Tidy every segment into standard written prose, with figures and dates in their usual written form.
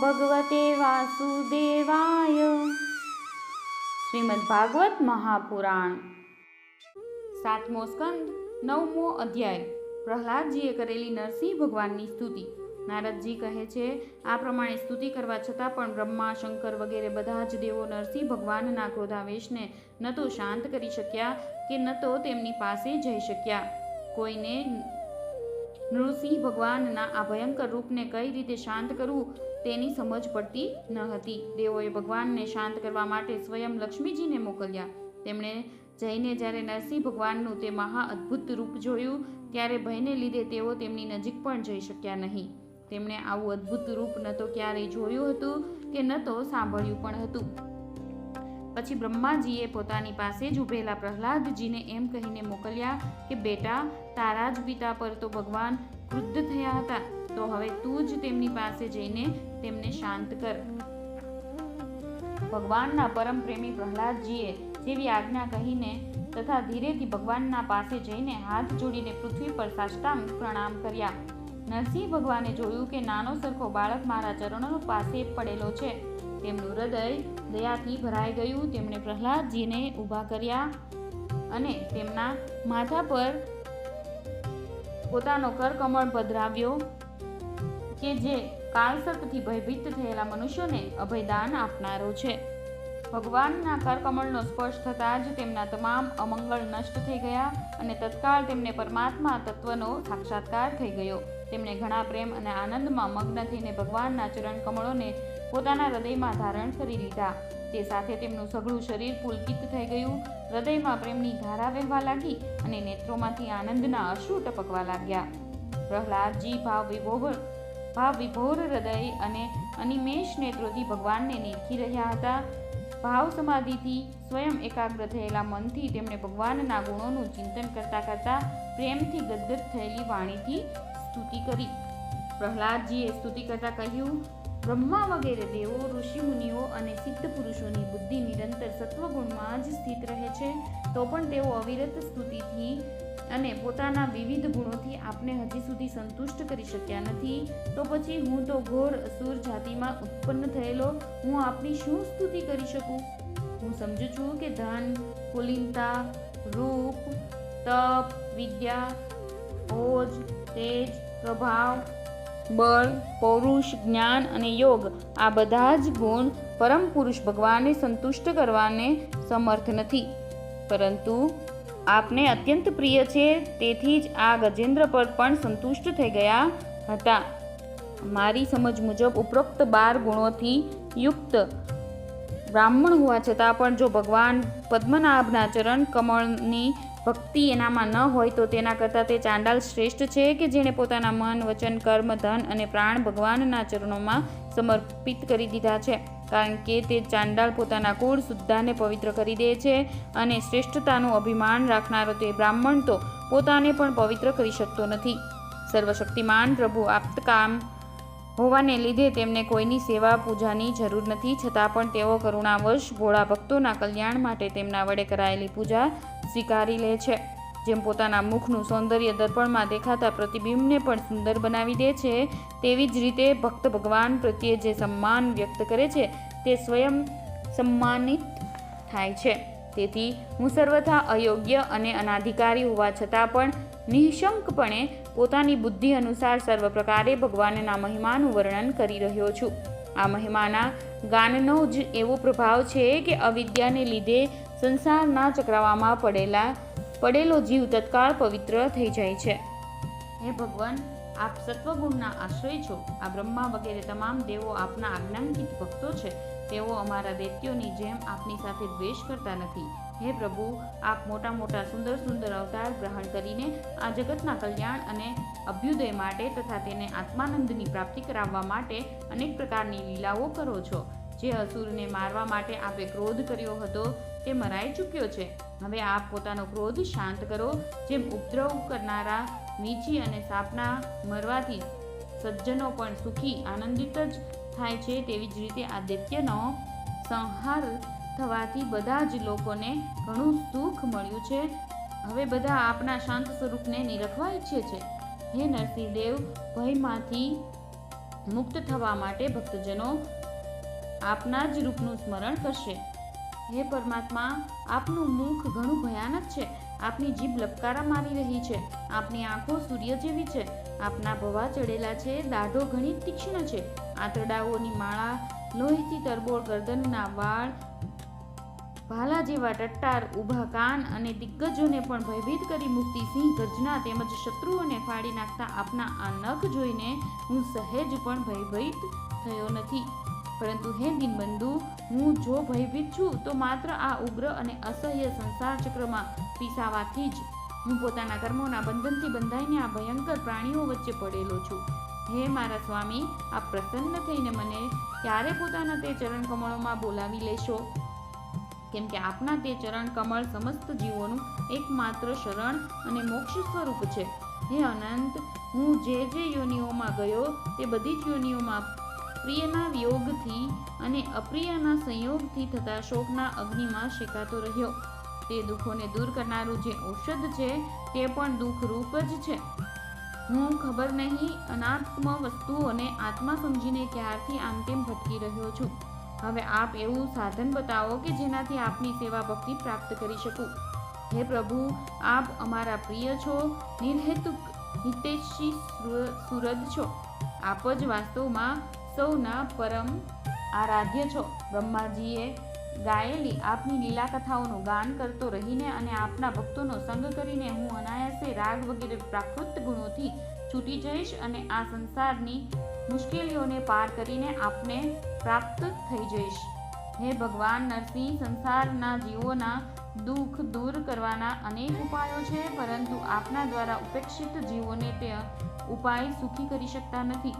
ભગવતે વાસુદેવાય. શ્રીમદ્ ભાગવત મહાપુરાણ, 7મો સ્કંદ, 9મો અધ્યાય. પ્રહલાદજીએ કરેલી નરસિંહ ભગવાનની સ્તુતિ. નારદજી કહે છે, આ પ્રમાણે સ્તુતિ કરવા છતાં પણ બ્રહ્મા, શંકર વગેરે બધા જ દેવો નરસિંહ ભગવાનના ક્રોધાવેશને ન તો શાંત કરી શક્યા કે ન તો તેમની પાસે જઈ શક્યા. કોઈને નૃસિંહ ભગવાનના આ ભયંકર રૂપને કઈ રીતે શાંત કરવું તેની સમજ પડતી ન હતી. દેવોએ ભગવાનને શાંત કરવા માટે સ્વયં લક્ષ્મીજીને મોકલ્યા. તેમણે જઈને જ્યારે નરસિંહ ભગવાનનું તે મહા અદ્ભુત રૂપ જોયું ત્યારે ભયને લીધે તેઓ તેમની નજીક પણ જઈ શક્યા નહીં. તેમણે આવું અદ્ભુત રૂપ ન તો ક્યારેય જોયું હતું કે ન તો સાંભળ્યું પણ હતું. પછી બ્રહ્માજીએ પોતાની પાસે જ ઊભેલા પ્રહલાદજીને એમ કહીને મોકલ્યા કે બેટા, તારા જ પિતા પર તો ભગવાન ક્રુદ્ધ થયા હતા, તો હવે તું જ તેમની પાસે જઈને તેમને શાંત કર. ભગવાનના પરમ પ્રેમી પ્રહલાદજીએ જેવી આજ્ઞા કહીને તથા ધીરેથી ભગવાનના પાસે જઈને હાથ જોડીને પૃથ્વી પર સાષ્ટાંગ પ્રણામ કર્યા. નરસિંહ ભગવાને જોયું કે નાનો સરખો બાળક મારા ચરણો પાસે પડેલો છે. તેમનું હૃદય દયાથી ભરાઈ ગયું. તેમણે પ્રહલાદજીને ઊભા કર્યા અને તેમના માથા પર પોતાનો કરકમળ પધરાવ્યો કે જે કાળસર્પથી ભયભીત થયેલા મનુષ્યોને અભયદાન આપનારો છે. ભગવાનના કરકમળનો સ્પર્શ થતાં જ તેમના તમામ અમંગળ નષ્ટ થઈ ગયા અને તત્કાળ તેમને પરમાત્મા તત્વનો સાક્ષાત્કાર થઈ ગયો. તેમણે ઘણા પ્રેમ અને આનંદમાં મગ્ન થઈને ભગવાનના ચરણ કમળોને પોતાના હૃદયમાં ધારણ કરી લીધા. તે સાથે તેમનું સઘળું શરીર પુલકિત થઈ ગયું. હૃદયમાં પ્રેમની ધારા વહેવા લાગી અને નેત્રોમાંથી આનંદના અશ્રુ ટપકવા લાગ્યા. પ્રહલાદજી ભાવ વિભોર હૃદય અને અનિમેષ નેત્રોથી ભગવાનને નિરખી રહ્યા હતા. ભાવ સમાધિથી સ્વયં એકાગ્ર થયેલા મનથી તેમણે ભગવાનના ગુણોનું ચિંતન કરતા કરતા પ્રેમથી ગદગદ થયેલી વાણીથી સ્તુતિ કરી. પ્રહલાદજીએ સ્તુતિ કરતા કહ્યું, બ્રહ્મા વગેરે દેવો, ઋષિમુનિઓ અને સિદ્ધ પુરુષોની બુદ્ધિ નિરંતર સત્વગુણમાં જ સ્થિત રહે છે, તો પણ તેઓ અવિરત સ્તુતિથી અને પોતાના વિવિધ ગુણોથી આપને હજી સુધી સંતુષ્ટ કરી શક્યા નથી. તો પછી હું તો ઘોર અસુર જાતિમાં ઉત્પન્ન થયેલો હું આપની શું સ્તુતિ કરી શકું? હું સમજુ છું કે ધન, કુલીનતા, રૂપ, તપ, વિદ્યા, ઓજ, તેજ, પ્રભાવ, બળ, પૌરુષ, જ્ઞાન અને યોગ, આ બધા જ ગુણ પરમ પુરુષ ભગવાનને સંતુષ્ટ કરવાને સમર્થ નથી. પરંતુ આપને અત્યંત પ્રિય છે, તેથી જ આ ગજેન્દ્ર પર પણ સંતુષ્ટ થઈ ગયા હતા. મારી સમજ મુજબ ઉપરોક્ત 12 ગુણોથી યુક્ત બ્રાહ્મણ હોવા છતાં પણ જો ભગવાન પદ્મનાભના ચરણ કમળની ભક્તિ એનામાં ન હોય તો તેના કરતાં તે ચાંડાલ શ્રેષ્ઠ છે કે જેણે પોતાના મન, વચન, કર્મ, ધન અને પ્રાણ ભગવાનના ચરણોમાં સમર્પિત કરી દીધા છે. કારણ કે તે ચાંડાળ પોતાના કુળ શુદ્ધાને પવિત્ર કરી દે છે અને શ્રેષ્ઠતાનું અભિમાન રાખનારો તે બ્રાહ્મણ તો પોતાને પણ પવિત્ર કરી શકતો નથી. સર્વશક્તિમાન પ્રભુ આપ્તકામ હોવાને લીધે તેમને કોઈની સેવા પૂજાની જરૂર નથી. છતાં પણ તેઓ કરુણાવશ ભોળા ભક્તોના કલ્યાણ માટે તેમના વડે કરાયેલી પૂજા સ્વીકારી લે છે. જેમ પોતાના મુખનું સૌંદર્ય દર્પણમાં દેખાતા પ્રતિબિંબને પણ સુંદર બનાવી દે છે, તેવી જ રીતે ભક્ત ભગવાન પ્રત્યે જે સન્માન વ્યક્ત કરે છે તે સ્વયં સન્માનિત થાય છે. તેથી હું સર્વથા અયોગ્ય અને અનાધિકારી હોવા છતાં પણ નિઃશંકપણે પોતાની બુદ્ધિ અનુસાર સર્વ પ્રકારે ભગવાનના મહિમાનું વર્ણન કરી રહ્યો છું. આ મહિમાના ગાનનો જ એવો પ્રભાવ છે કે અવિદ્યાને લીધે સંસારના ચક્રાવામાં પડેલો જીવ તત્કાળ પવિત્ર થઈ જાય છે. હે ભગવાન, આપ સત્વગુણના આશ્રય છો. આ બ્રહ્મા વગેરે તમામ દેવો આપના આજ્ઞાંકિત ભક્તો છે. તેઓ અમારા દૈત્યોની જેમ આપની સાથે દ્વેષ કરતા નથી. હે પ્રભુ, આપ મોટા મોટા સુંદર સુંદર અવતાર ગ્રહણ કરીને આ જગતના કલ્યાણ અને અભ્યુદય માટે તથા તેને આત્માનંદની પ્રાપ્તિ કરાવવા માટે અનેક પ્રકારની લીલાઓ કરો છો. જે અસુરને મારવા માટે આપે ક્રોધ કર્યો હતો તે મરાઈ ચૂક્યો છે. હવે આપ પોતાનો ક્રોધ શાંત કરો. જેમ ઉપદ્રવ કરનારા વીંછી અને સાપના મરવાથી સજ્જનો પણ સુખી આનંદિત જ થાય છે, તેવી જ રીતે આ દૈત્યનો સંહાર થવાથી બધા જ લોકોને ઘણું સુખ મળ્યું છે. હવે બધા આપના શાંત સ્વરૂપને નિરખવા ઈચ્છે છે. હે નરસિંહદેવ, ભયમાંથી મુક્ત થવા માટે ભક્તજનો આપના જ રૂપનું સ્મરણ કરશે. હે પરમાત્મા, આપનું મુખ ઘણું ભયાનક છે. આપની જીભ લપકારા મારી રહી છે. આપની આંખો સૂર્ય જેવી છે. આપના ભવા ચડેલા છે. દાઢો ઘણી તીક્ષ્ણ છે. આંતરડાઓની માળા, લોહીથી તરબોળ ગરદનના વાળ, ભાલા જેવા ટટ્ટાર ઊભા કાન અને દિગ્ગજોને પણ ભયભીત કરી મૂકતી સિંહ ગર્જના તેમજ શત્રુઓને ફાડી નાખતા આપના આ નખ જોઈને હું સહેજ પણ ભયભીત થયો નથી. પરંતુ હે દીનબંધુ, હું જો ભયભીત છું તો માત્ર આ ઉગ્ર અને અસહ્ય સંસાર ચક્રમાં પીસાવાથી જ. હું પોતાના કર્મોના બંધનથી બંધાઈને આ ભયંકર પ્રાણીઓ વચ્ચે પડેલો છું. હે મારા સ્વામી, આપ પ્રસન્ન થઈને મને ક્યારે પોતાના તે ચરણ કમળોમાં બોલાવી લેશો? કેમ કે આપના તે ચરણ કમળ સમસ્ત જીવોનું એકમાત્ર શરણ અને મોક્ષ સ્વરૂપ છે. હે અનંત, હું જે યોનિઓમાં ગયો તે બધી જ યોનિઓમાં પ્રિયના વિયોગથી અને અપ્રિયના સંયોગથી થતા શોકના અગ્નિમાં શેકાતો રહ્યો. તે દુઃખોને દૂર કરનારું જે ઔષધ છે તે પણ દુઃખરૂપ જ છે. હું ખબર નહીં અનાત્મ વસ્તુઓને આત્મા સમજીને ક્યારથી આમ તેમ ભટકી રહ્યો છું. હવે આપ એવું સાધન બતાવો કે જેનાથી આપની સેવા ભક્તિ પ્રાપ્ત કરી શકું. હે પ્રભુ, આપ અમારા પ્રિય છો, નિર્હેતુક હિતૈષી સુરદ છો. આપ જ વાસ્તવમાં સૌના પરમ આરાધ્ય છો. બ્રહ્માજીએ ગાયેલી આપની લીલા કથાઓનું ગાન કરતો રહીને અને આપના ભક્તોનો સંગ કરીને હું અનાયાસે રાગ વગેરે પ્રાકૃત ગુણોથી છૂટી જઈશ અને આ સંસારની મુશ્કેલીઓને પાર કરીને આપને પ્રાપ્ત થઈ જઈશ. હે ભગવાન નરસિંહ, સંસારના જીવોના દુઃખ દૂર કરવાના અનેક ઉપાયો છે, પરંતુ આપના દ્વારા ઉપેક્ષિત જીવોને તે ઉપાય સુખી કરી શકતા નથી.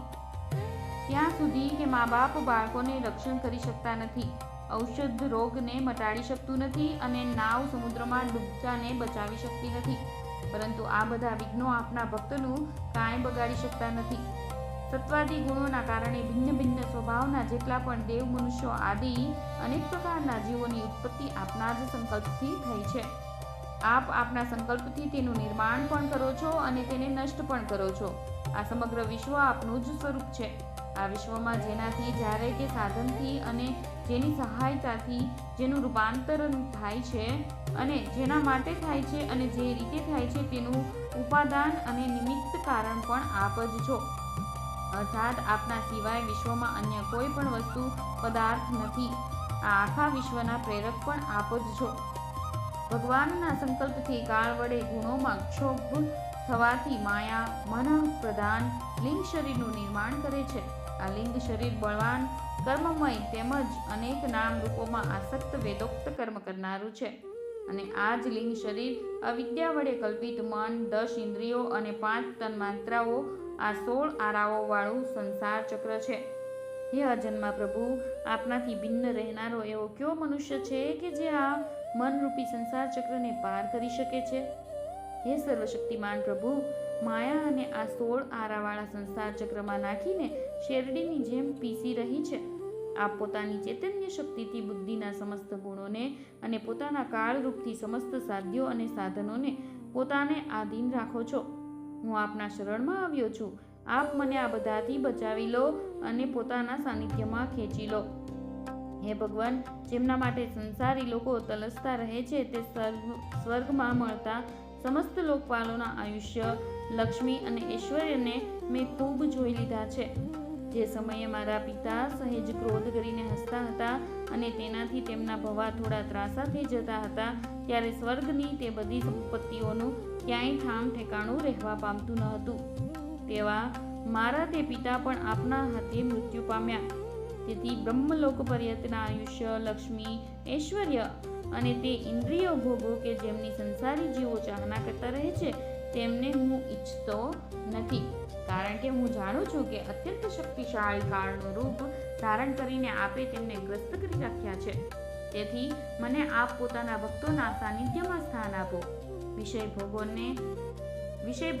ત્યાં સુધી કે મા બાપ બાળકોને રક્ષણ કરી શકતા નથી, ઔષધ રોગને મટાડી શકતું નથી અને નાવ સમુદ્રમાં ડૂબતાને બચાવી શકતી નથી. પરંતુ આ બધા વિઘ્નો આપના ભક્તનું કાંઈ બગાડી શકતા નથી. સત્વાદી ગુણોના કારણે ભિન્ન ભિન્ન સ્વભાવના જેટલા પણ દેવ, મનુષ્યો આદિ અનેક પ્રકારના જીવોની ઉત્પત્તિ આપના જ સંકલ્પથી થઈ છે. આપ આપના સંકલ્પથી તેનું નિર્માણ પણ કરો છો અને તેને નષ્ટ પણ કરો છો. આ સમગ્ર વિશ્વ આપનું જ સ્વરૂપ છે. આ વિશ્વમાં જેનાથી જ્યારે કે સાધનથી અને જેની સહાયતાથી જેનું રૂપાંતર થાય છે અને જેના માટે થાય છે અને જે રીતે થાય છે તેનું ઉપાદાન અને નિમિત્ત કારણ પણ આપ જ છો. અર્થાત આપના સિવાય વિશ્વમાં અન્ય કોઈ પણ વસ્તુ પદાર્થ નથી. આ આખા વિશ્વના પ્રેરક પણ આપ જ છો. ભગવાનના સંકલ્પથી કાળ વડે ગુણોમાં ક્ષોભ થવાથી માયા મન પ્રધાન લિંગ શરીરનું નિર્માણ કરે છે. આ લિંગ શરીર બળવાન, કર્મમય તેમજ અનેક નામ રૂપોમાં આસક્ત વેદોક્ત કર્મ કરનારું છે. અને આ જ લિંગ શરીર અવિદ્યા વડે કલ્પિત મન, 10 ઇન્દ્રિયો અને 5 તન્માત્રાઓ, આ 16 આરાઓવાળું સંસાર ચક્ર છે. હે અજન્મા પ્રભુ, આપનાથી ભિન્ન રહેનારો એવો કયો મનુષ્ય છે કે જે આ મનરૂપી સંસાર ચક્રને પાર કરી શકે છે? હે સર્વશક્તિમાન પ્રભુ, માયા અને આ 16 આરાવાળા સંસાર ચક્રમાં નાખીને શેરડીની જેમ પીસી રહી છે. આપ પોતાની ચૈતન્ય શક્તિથી બુદ્ધિના સમસ્ત ગુણોને અને પોતાના કાળરૂપથી સમસ્ત સાધ્યો અને સાધનોને પોતાને આધીન રાખો છો. હું આપના શરણમાં આવ્યો છું. આપ મને આ બધાથી બચાવી લો અને પોતાના સાનિધ્યમાં ખેંચી લો. હે ભગવાન, જેમના માટે સંસારી લોકો તલસતા રહે છે તે સ્વર્ગમાં મળતા સમસ્ત લોકપાલોના આયુષ્ય, લક્ષ્મી અને ઐશ્વર્યને મેં ખૂબ જોઈ લીધા છે. જે સમયે મારા પિતા સહેજ ક્રોધ કરીને હસતા હતા અને તેનાથી તેમના ભવા થોડા ત્રાસા થઈ જતા હતા, ત્યારે સ્વર્ગની તે બધી સંપત્તિઓનું ક્યાંય ઠામ ઠેકાણું રહેવા પામતું ન હતું. તેવા મારા તે પિતા પણ આપના હાથે મૃત્યુ પામ્યા. તેથી બ્રહ્મલોક પર્યંતના આયુષ્ય, લક્ષ્મી, ઐશ્વર્ય અને તે ઇન્દ્રિયો ભોગો કે જેમની સંસારી જીવો ચાહના કરતા રહે છે તેમને હું ઈચ્છતો નથી. કારણ કે હું જાણું છું કે અત્યંત શક્તિશાળી કાળનું રૂપ ધારણ કરીને આપે તેમને ગ્રસ્ત કરી રાખ્યા છે. તેથી મને આપ પોતાના ભક્તોના સાનિધ્યમાં સ્થાન આપો. વિષય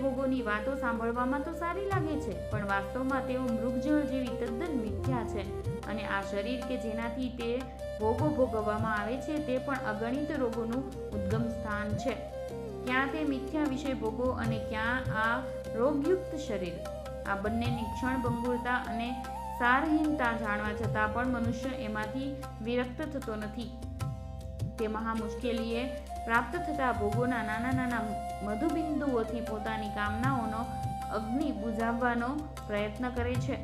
ભોગોની વાતો સાંભળવામાં તો સારી લાગે છે, પણ વાસ્તવમાં તેઓ મૃગજળ જેવી તદ્દન મિથ્યા છે. અને આ શરીર કે જેનાથી તે ભોગો ભોગવવામાં આવે છે તે પણ અગણિત રોગોનું ઉદ્ગમ સ્થાન છે. ક્યાં તે મિથ્યા વિષય ભોગો અને ક્યાં આ રોગયુક્ત શરીર. આ બંનેની ક્ષણભંગુરતા અને સારહીનતા જાણવા છતાં પણ મનુષ્ય એમાંથી વિરક્ત થતો નથી. તે મહા મુશ્કેલીએ પ્રાપ્ત થતા ભોગોના નાના નાના મધુબિંદુઓથી પોતાની કામનાઓનો અગ્નિ બુઝાવવાનો પ્રયત્ન કરે છે.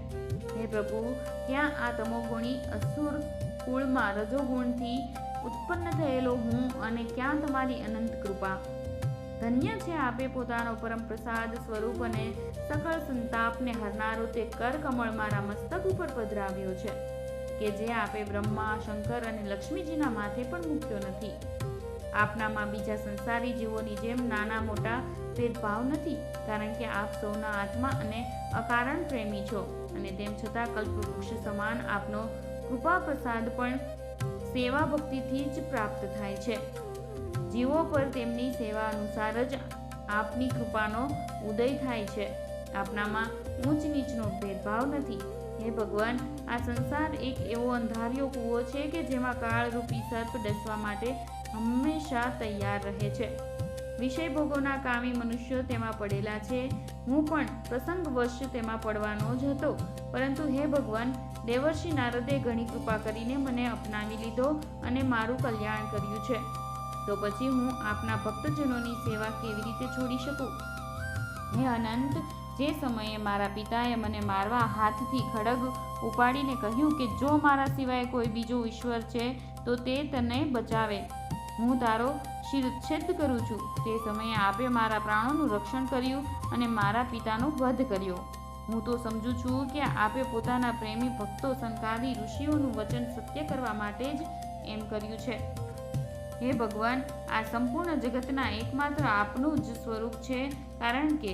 હે પ્રભુ, ક્યાં આ તમોગુણી અસુર કુળમાં રજોગુણથી ઉત્પન્ન થયેલો હું અને ક્યાં તમારી અનંત કૃપા. ધન્ય છે આપે પોતાનો પરમ પ્રસાદ સ્વરૂપ અને સકળ સંતાપને હરનારો તે કરકમળ મારા મસ્તક ઉપર પધરાવ્યો છે, કે જે આપે બ્રહ્મા, શંકર અને લક્ષ્મીજીના માથે પણ મૂક્યો નથી. આપનામાં બીજા સંસારી જીવોની જેમ નાના મોટા ભેદભાવ નથી, કારણ કે આપ સૌના આત્મા અને અકારણ પ્રેમી છો, અને તેમ છતાં કલ્પવૃક્ષ સમાન આપનો કૃપા પ્રસાદ પણ સેવા ભક્તિથી જ પ્રાપ્ત થાય છે. જીવો પર તેમની સેવા અનુસાર જ આપની કૃપાનો ઉદય થાય છે. આપનામાં ઊંચ નીચનો ભેદભાવ નથી. હે ભગવાન, આ સંસાર એક એવો અંધારિયો કૂવો છે કે જેમાં કાળરૂપી સર્પ ડસવા માટે હંમેશા તૈયાર રહે છે. વિષય ભોગોના કામી મનુષ્યો તેમાં પડેલા છે. હું પણ પ્રસંગવશ તેમાં પડવાનો જ હતો, પરંતુ હે ભગવાન, દેવર્ષિ નારદે ઘણી કૃપા કરીને મને અપનાવી લીધો અને મારું કલ્યાણ કર્યું છે. તો પછી હું આપના ભક્તજનોની સેવા કેવી રીતે છોડી શકું? હે અનંત, જે સમયે મારા પિતાએ મને મારવા હાથથી ખડગ ઉપાડીને કહ્યું કે જો મારા સિવાય કોઈ બીજો ઈશ્વર છે તો તે તને બચાવે, હું તારો શિરચ્છેદ કરું છું, તે સમયે આપે મારા પ્રાણોનું રક્ષણ કર્યું અને મારા પિતાનો વધ કર્યો. હું તો સમજું છું કે આપે પોતાના પ્રેમી ભક્તો સંકાદી ઋષિઓનું વચન સત્ય કરવા માટે જ એમ કર્યું છે. હે ભગવાન, આ સંપૂર્ણ જગતના એકમાત્ર આપનું જ સ્વરૂપ છે, કારણ કે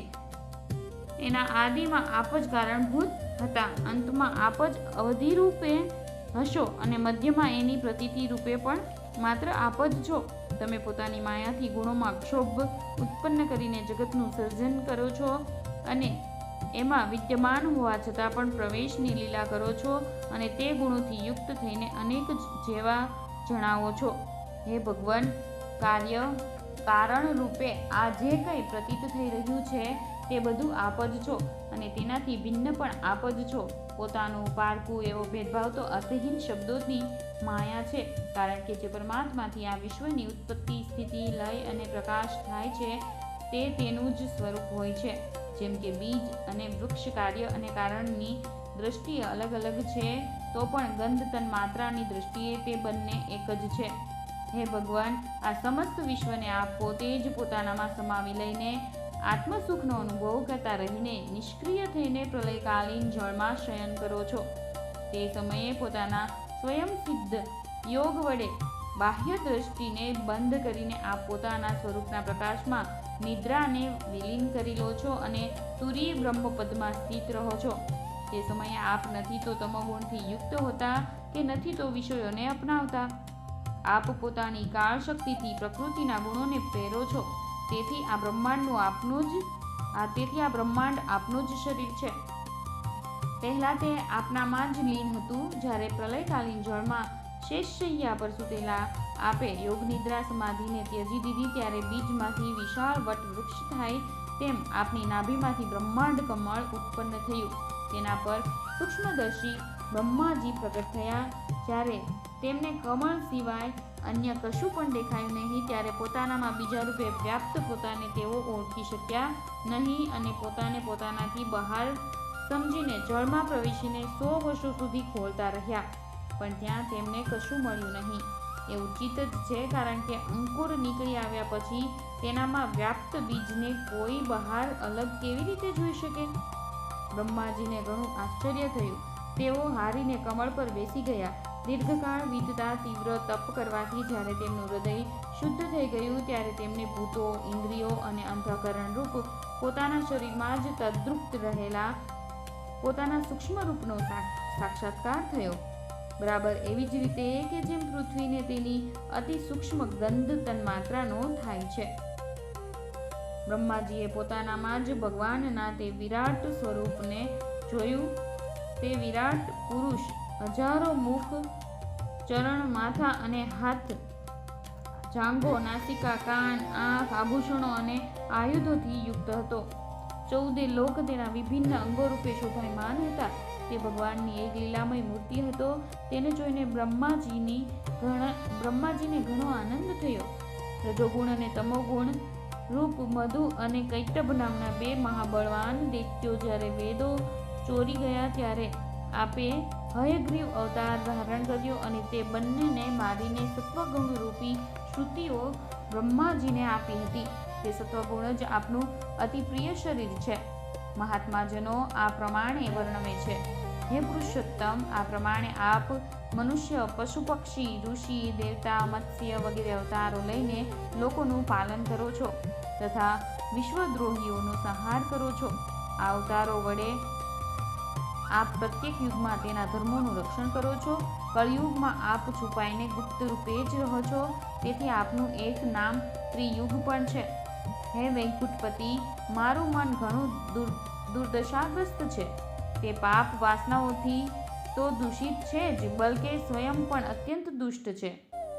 એના આદિમાં આપ જ કારણભૂત હતા, અંતમાં આપ જ અવધિ રૂપે હશો અને મધ્યમાં એની પ્રતીતિ રૂપે પણ માત્ર આપ જ છો. તમે પોતાની માયાથી ગુણોમાં ક્ષોભ ઉત્પન્ન કરીને જગતનું સર્જન કરો છો અને એમાં વિદ્યમાન હોવા છતાં પણ પ્રવેશની લીલા કરો છો અને તે ગુણોથી યુક્ત થઈને અનેક જેવા જણાવો છો. હે ભગવાન, કારણ રૂપે આ જે કંઈ પ્રતીત થઈ રહ્યું છે તે બધું આપ જ છો અને તેનાથી ભિન્ન પણ આપ જ છો. પોતાનું પારકું એવો ભેદભાવ તો અર્થહીન શબ્દોની માયા છે, કારણ કે જે પરમાત્માથી આ વિશ્વની ઉત્પત્તિ, સ્થિતિ, લય અને પ્રકાશ થાય છે તે તેનું જ સ્વરૂપ હોય છે. જેમ કે બીજ અને વૃક્ષ કાર્ય અને કારણની દ્રષ્ટિએ અલગ અલગ છે, તો પણ ગંધ તન માત્રાની દ્રષ્ટિએ તે બંને એક જ છે. હે ભગવાન, આ સમસ્ત વિશ્વને આપ પોતે જ પોતાનામાં સમાવી લઈને આત્મસુખનો અનુભવ કરતા રહીને નિષ્ક્રિય થઈને પ્રલયકાલીન જળમાં શયન કરો છો. તે સમયે પોતાના સ્વયં સિદ્ધ યોગ વડે બાહ્ય દ્રષ્ટિને બંધ કરીને આપ પોતાના સ્વરૂપના પ્રકાશમાં નિદ્રાને વિલીન કરી લો છો અને તુરીય બ્રહ્મપદમાં સ્થિત રહો છો. તે સમયે આપ નથી તો તમોગુણથી યુક્ત હોતા કે નથી તો વિષયોને અપનાવતા. આપ પોતાની કાળ શક્તિથી પ્રકૃતિના ગુણોને પ્રેરો છો. તેથી આ બ્રહ્માંડ આપનું જ શરીર છે. પહેલાં તે આપનામાં જ લીન હતું. જ્યારે પ્રલયકાલીન જળમાં શેષશૈયા પર સૂતેલા આપે યોગ નિદ્રા સમાધિને ત્યજી દીધી, ત્યારે બીજમાંથી વિશાળ વટ વૃક્ષ થાય તેમ આપની નાભીમાંથી બ્રહ્માંડ કમળ ઉત્પન્ન થયું. તેના પર સૂક્ષ્મદર્શી બ્રહ્માજી પ્રગટ થયા. જ્યારે તેમને કમળ સિવાય અન્ય કશું પણ દેખાયું નહીં, ત્યારે પોતાનામાં બીજા રૂપે વ્યાપ્ત પોતાને તેઓ ઓળખી શક્યા નહીં અને પોતાને પોતાનાથી બહાર સમજીને જળમાં પ્રવેશીને 100 વર્ષો સુધી ખોલતા રહ્યા, પણ ત્યાં તેમને કશું મળ્યું નહીં. એ ઉચિત જ છે, કારણ કે અંકુર નીકળી આવ્યા પછી તેનામાં વ્યાપ્ત બીજને કોઈ બહાર અલગ કેવી રીતે જોઈ શકે? બ્રહ્માજીને ઘણું આશ્ચર્ય થયું. તેઓ હારીને કમળ પર બેસી ગયા. દીર્ઘકાળ વીતતા તીવ્ર તપ કરવાથી જ્યારે તેમનું હૃદય શુદ્ધ થઈ ગયું, ત્યારે તેમને ભૂતો, ઇન્દ્રિયો અને અંતઃકરણ રૂપ પોતાના શરીરમાં જ તદ્રુપ્ત રહેલા પોતાના સૂક્ષ્મ રૂપનો સાક્ષાત્કાર થયો. બરાબર એવી જ રીતે કે જેમ પૃથ્વીને તેની અતિ સૂક્ષ્મ ગંધ તન્માત્રાનો થાય છે. બ્રહ્માજીએ પોતાનામાં જ ભગવાનના તે વિરાટ સ્વરૂપને જોયું. તે વિરાટ પુરુષ હજારો મુખ, ચરણ, માથા અને હાથ, જાંઘો, નાસિકા, કાન, આંખ, આભૂષણો અને આયુધોથી યુક્ત હતો. 14 લોક તેના વિભિન્ન અંગો રૂપે શોભાયમાન હતા. તે ભગવાનની એક લીલામય મૂર્તિ હતો. તેને જોઈને બ્રહ્માજીને ઘણો આનંદ થયો. રજોગુણ અને તમોગુણ રૂપ મધુ અને કૈટભ નામના 2 મહાબળવાન દૈત્યો જ્યારે વેદો ચોરી ગયા ત્યારે આપે હયગ્રીવ અવતાર ધારણ કર્યો અને તે બંનેને મારીને સત્વગુણ રૂપી શ્રુતિઓ બ્રહ્માજીને આપી હતી. તે સત્વગુણ જ આપનું અતિ પ્રિય શરીર છે. મહાત્માજનો આ પ્રમાણે વર્ણવે છે. હે પુરુષોત્તમ, આ પ્રમાણે આપ મનુષ્ય, પશુ, પક્ષી, ઋષિ, દેવતા, મત્સ્ય વગેરે અવતારો લઈને લોકોનું પાલન કરો છો તથા વિશ્વદ્રોહીઓનો સંહાર કરો છો. આ અવતારો વડે આપ પ્રત્યેક યુગમાં તેના ધર્મોનું રક્ષણ કરો છો. કળિયુગમાં આપ છુપાઈને ગુપ્ત રૂપે જ રહો છો. તેથી આપનું એક નામ ત્રિયુગ પણ છે. હે વૈકુંઠપતિ, મારું મન ઘણું દુર્દશાગ્રસ્ત છે. તે પાપ વાસનાઓથી તો દૂષિત છે જ, બલકે સ્વયં પણ અત્યંત દુષ્ટ છે.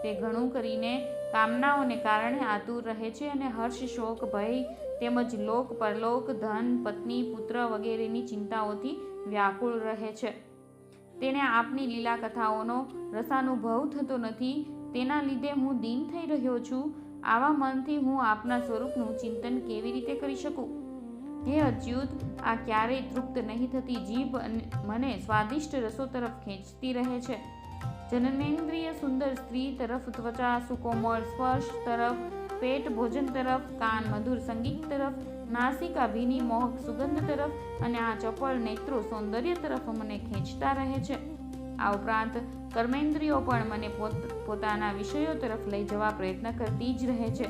તે ઘણું કરીને કામનાઓને કારણે આતુર રહે છે અને હર્ષ, શોક, ભય તેમજ લોક, પરલોક, ધન, પત્ની, પુત્ર વગેરેની ચિંતાઓથી વ્યાકુળ રહે છે. તેને આપની લીલા કથાઓનો રસાનુભવ થતો નથી. તેના લીધે હું દીન થઈ રહ્યો છું. આવા મનથી હું આપના સ્વરૂપનું ચિંતન કેવી રીતે કરી શકું? હે અચ્યુત, આ ક્યારેય તૃપ્ત નહીં થતી જીભ મને સ્વાદિષ્ટ રસો તરફ ખેંચતી રહે છે. જનનેન્દ્રિય સુંદર સ્ત્રી તરફ, ત્વચા સુકોમળ સ્પર્શ તરફ, પેટ ભોજન તરફ, કાન મધુર સંગીત તરફ, નાસિકા ભીની મોહક સુગંધ તરફ અને આ ચપળ નેત્રો સૌંદર્ય તરફ મને ખેંચતા રહે છે. આ ઉપરાંત કર્મેન્દ્રિયો પણ મને પોતાના વિષયો તરફ લઈ જવા પ્રયત્ન કરતી જ રહે છે.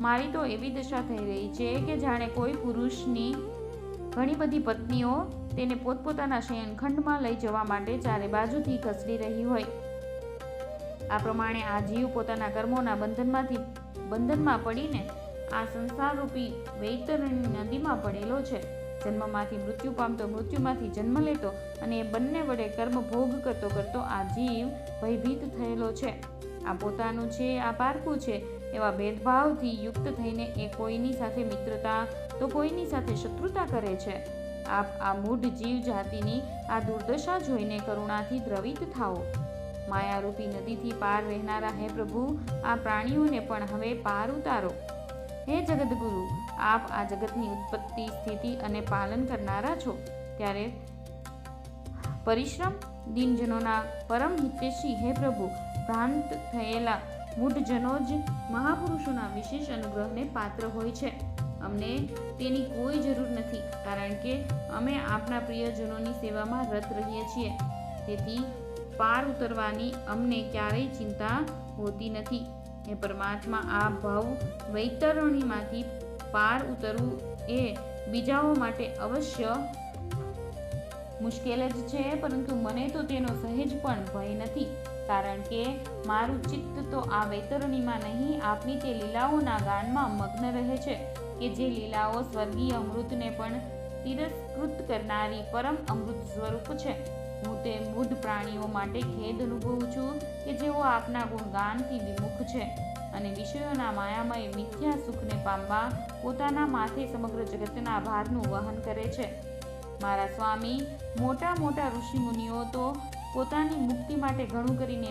મારી તો એવી દશા થઈ રહી છે કે જાણે કોઈ પુરુષની ઘણી બધી પત્નીઓ તેને પોતપોતાના શયનખંડમાં લઈ જવા માટે ચારે બાજુથી ખસડી રહી હોય. આ પ્રમાણે આ જીવ પોતાના કર્મોના બંધનમાં પડીને આ સંસારરૂપી વૈતરણી નદીમાં પડેલો છે. જન્મમાંથી મૃત્યુ પામતો, મૃત્યુમાંથી જન્મ લેતો અને એ બંને વડે કર્મ ભોગ કરતો કરતો આ જીવ ભયભીત થયેલો છે. આ પોતાનું છે, આ પારકું છે એવા ભેદભાવથી યુક્ત થઈને એ કોઈની સાથે મિત્રતા તો કોઈની સાથે શત્રુતા કરે છે. આપ આ મૂઢ જીવ જાતિની આ દુર્દશા જોઈને કરુણાથી દ્રવિત થાઓ. માયારૂપી નદીથી પાર રહેનારા હે પ્રભુ, આ પ્રાણીઓને પણ હવે પાર ઉતારો. હે જગદગુરુ, આપ આ જગતની ઉત્પત્તિ, સ્થિતિ અને પાલન કરનારા છો. ત્યારે પરિશ્રમ દિનજનોના પરમ હિતેશી હે પ્રભુ, ભ્રાંત થયેલા મૂઢજનો જ મહાપુરુષોના વિશેષ અનુગ્રહને પાત્ર હોય છે. અમને તેની કોઈ જરૂર નથી, કારણ કે અમે આપના પ્રિયજનોની સેવામાં રત રહીએ છીએ. તેથી પાર ઉતરવાની અમને ક્યારેય ચિંતા હોતી નથી. હે પરમાત્મા, આ ભવ વૈતરણીમાંથી પાર ઉતરવું એ બીજાઓ માટે અવશ્ય મુશ્કેલ જ છે, પરંતુ મને તો તેનો સહેજ પણ ભય નથી, કારણ કે મારું ચિત્ત તો આ વૈતરણીમાં નહીં, આપની તે લીલાઓના ગાનમાં મગ્ન રહે છે કે જે લીલાઓ સ્વર્ગીય અમૃતને પણ તિરસ્કૃત કરનારી પરમ અમૃત સ્વરૂપ છે. હું તે મૂઢ પ્રાણીઓ માટે ખેદ અનુભવું છું કે જેઓ આપના ગુણગાનથી વિમુખ છે અને વિષયોના માયામય મિથ્યા સુખને પામવા પોતાના માથે સમગ્ર જગતના ભારનું વહન કરે છે. મારા સ્વામી, મોટા મોટા ઋષિમુનિઓ તો પોતાની મુક્તિ માટે ઘણું કરીને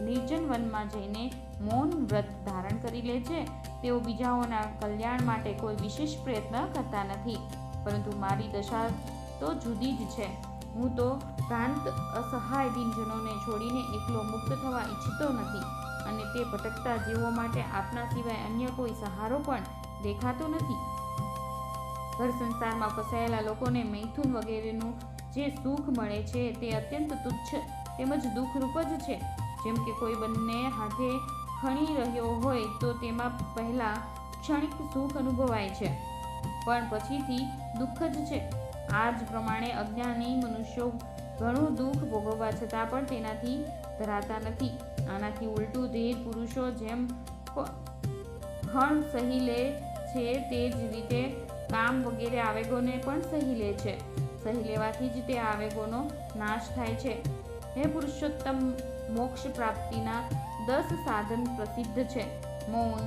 નિર્જન વનમાં જઈને મૌન વ્રત ધારણ કરી લે છે. તેઓ બીજાઓના કલ્યાણ માટે કોઈ વિશેષ પ્રયત્ન કરતા નથી, પરંતુ મારી દશા તો જુદી જ છે. હું તો ભ્રાંત અસહાય દિનજનોને છોડીને એકલો મુક્ત થવા ઈચ્છતો નથી અને તે ભટકતા જીવો માટે આપના સિવાય અન્ય કોઈ સહારો પણ દેખાતો નથી. ઘર સંસારમાં ફસાયેલા લોકોને મૈથુન વગેરેનું જે સુખ મળે છે તે અત્યંત તુચ્છ તેમજ દુઃખરૂપ જ છે. જેમ કે કોઈ બંને હાથે ખણી રહ્યો હોય તો તેમાં પહેલાં ક્ષણિક સુખ અનુભવાય છે, પણ પછીથી દુઃખ જ છે. આ જ પ્રમાણે અજ્ઞાની મનુષ્યો ઘણું દુઃખ ભોગવવા છતાં પણ તેનાથી ધરાતા નથી. આનાથી ઉલટું ધીર પુરુષો જેમ ખણ સહી લે છે તે જ રીતે કામ વગેરે આવેગોને પણ સહી લે છે. સહી લેવાથી જ તે આવેગોનો નાશ થાય છે. હે પુરુષોત્તમ, મોક્ષ પ્રાપ્તિના 10 સાધન પ્રસિદ્ધ છે. મૌન,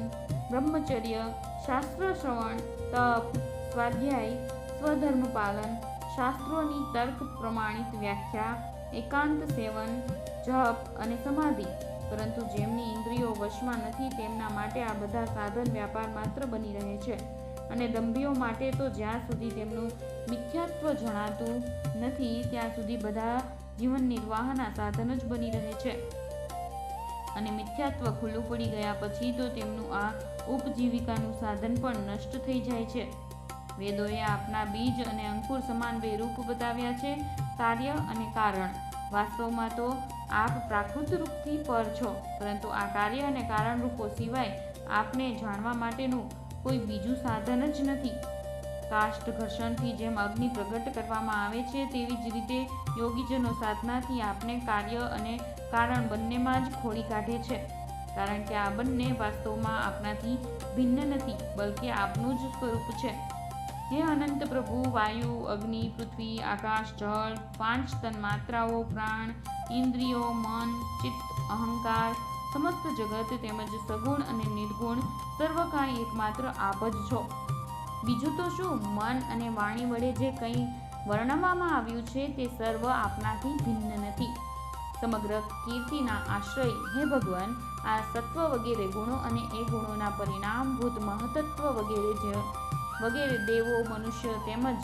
બ્રહ્મચર્ય, શાસ્ત્ર શ્રવણ, તપ, સ્વાધ્યાય, સ્વધર્મ પાલન, શાસ્ત્રોની તર્ક પ્રમાણિત વ્યાખ્યા, એકાંત સેવન, જપ અને સમાધિ. પરંતુ જેમની ઇન્દ્રિયો વશમાં નથી તેમના માટે આ બધા સાધન વ્યાપાર માત્ર બની રહે છે, અને દંભીઓ માટે તો જ્યાં સુધી તેમનું મિથ્યાત્વ જણાતું નથી ત્યાં સુધી બધા જીવન નિર્વાહના સાધન જ બની રહે છે, અને મિથ્યાત્વ ખુલ્લું પડી ગયા પછી તો તેમનું આ ઉપજીવિકાનું સાધન પણ નષ્ટ થઈ જાય છે. વેદોએ આપના બીજ અને અંકુર સમાન બે રૂપ બતાવ્યા છે, કાર્ય અને કારણ. વાસ્તવમાં તો આપ પ્રાકૃત રૂપથી પર છો, પરંતુ આ કાર્ય અને કારણ રૂપો સિવાય આપને જાણવા માટેનું કોઈ બીજું સાધન જ નથી. કાષ્ઠ ઘર્ષણથી જેમ અગ્નિ પ્રગટ કરવામાં આવે છે તેવી જ રીતે યોગીજનો સાધનાથી આપને કાર્ય અને કારણ બંનેમાં જ ખોળી કાઢે છે, કારણ કે આ બંને વાસ્તવમાં આપનાથી ભિન્ન નથી, બલકે આપનું જ સ્વરૂપ છે. હે અનંત પ્રભુ, વાયુ, અગ્નિ, પૃથ્વી, આકાશ, જળ, 5 તન્માત્રાઓ, પ્રાણ, ઇન્દ્રિયો, મન, ચિત્ત, અહંકાર, સમસ્ત જગત તેમજ સગુણ અને નિર્ગુણ સર્વ કાંઈ એકમાત્ર આપ જ છો. બીજું તો શું, મન અને વાણી વડે જે કંઈ વર્ણવવામાં આવ્યું છે તે સર્વ આપનાથી ભિન્ન નથી. સમગ્ર કીર્તિના આશ્રય હે ભગવાન, આ સત્વ વગેરે ગુણો અને એ ગુણોના પરિણામભૂત મહતત્વ વગેરે દેવો, મનુષ્ય તેમજ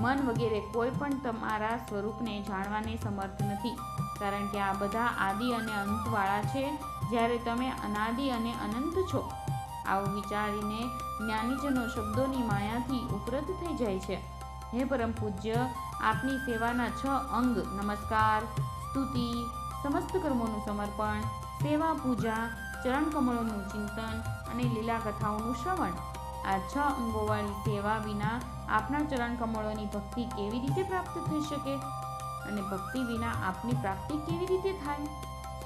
મન વગેરે કોઈ પણ તમારા સ્વરૂપને જાણવાને સમર્થ નથી, કારણ કે આ બધા આદિ અને અંતવાળા છે, જ્યારે તમે અનાદિ અને અનંત છો. આવું વિચારીને જ્ઞાનીજનો શબ્દોની માયાથી ઉપરત થઈ જાય છે. હે પરમ પૂજ્ય, આપની સેવાના 6 અંગ નમસ્કાર, સ્તુતિ, સમસ્ત કર્મોનું સમર્પણ, સેવા, પૂજા, ચરણ કમળોનું ચિંતન અને લીલા કથાઓનું શ્રવણ. આ 6 અંગોવાળી સેવા વિના આપના ચરણ કમળોની ભક્તિ કેવી રીતે પ્રાપ્ત થઈ શકે, અને ભક્તિ વિના આપની પ્રાપ્તિ કેવી રીતે થાય?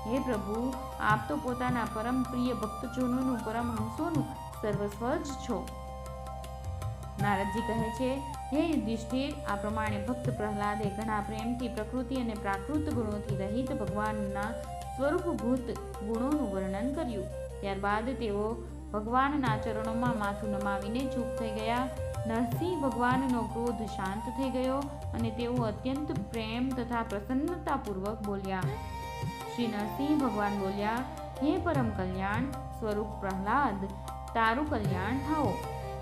હે પ્રભુ, આપ તો પોતાના પરમ પ્રિય ભક્તજનોનું પરમહંસોનું સર્વસ્વ જ છો. નારદજી કહે છે, હે યુધિષ્ઠિર, આ પ્રમાણે ભક્ત પ્રહલાદે ઘણા પ્રેમથી પ્રકૃતિ અને પ્રાકૃત ગુણોથી રહિત ભગવાનના સ્વરૂપભૂત ગુણોનું વર્ણન કર્યું. ત્યારબાદ તેઓ ભગવાનના ચરણોમાં માથું નમાવીને ચૂપ થઈ ગયા. નરસિંહ ભગવાનનો ક્રોધ શાંત થઈ ગયો અને તેઓ અત્યંત પ્રેમ તથા પ્રસન્નતાપૂર્વક બોલ્યા. શ્રી નરસિંહ ભગવાન બોલ્યા, હે પરમ કલ્યાણ સ્વરૂપ પ્રહલાદ, તારું કલ્યાણ થાઓ.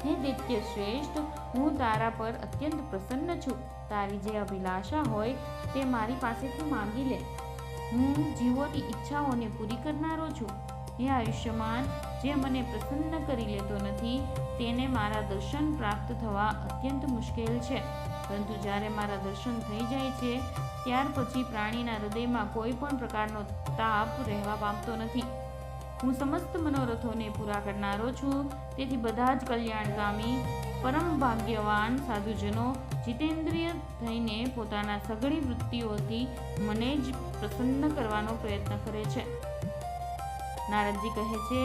હે દૈત્ય શ્રેષ્ઠ, હું તારા પર અત્યંત પ્રસન્ન છું. તારી જે અભિલાષા હોય તે મારી પાસેથી માંગી લે. હું જીવોની ઈચ્છાઓને પૂરી કરનારો છું. હે આયુષ્યમાન, જે મને પ્રસન્ન કરી લેતો નથી તેને મારા દર્શન પ્રાપ્ત થવા અત્યંત મુશ્કેલ છે, પરંતુ જ્યારે મારા દર્શન થઈ જાય છે ત્યાર પછી પ્રાણીના હૃદયમાં કોઈ પણ પ્રકારનો તાપ રહેવા પામતો નથી. હું સમસ્ત મનોરથોને પૂરા કરનારો છું. તેથી બધા જ કલ્યાણકામી પરમ ભાગ્યવાન સાધુજનો જીતેન્દ્રિય થઈને પોતાના સઘળી વૃત્તિઓથી મને જ પ્રસન્ન કરવાનો પ્રયત્ન કરે છે. નારદજી કહે છે,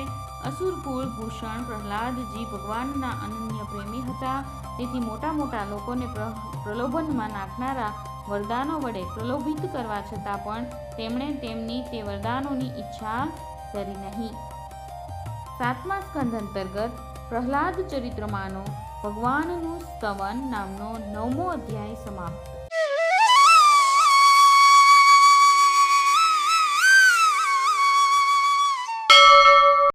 અસુરકુળ ભૂષણ પ્રહલાદજી ભગવાનના અનન્ય પ્રેમી હતા. તેથી મોટા મોટા લોકોને પ્રલોભનમાં નાખનારા વરદાનો વડે પ્રલોભિત કરવા છતાં પણ તેમણે તેમની તે વરદાનોની ઈચ્છા કરી નહીં. 7મા સ્કંધ અંતર્ગત પ્રહલાદ ચરિત્રમાંનો ભગવાનનું સ્તવન નામનો 9મો અધ્યાય સમાપ્ત.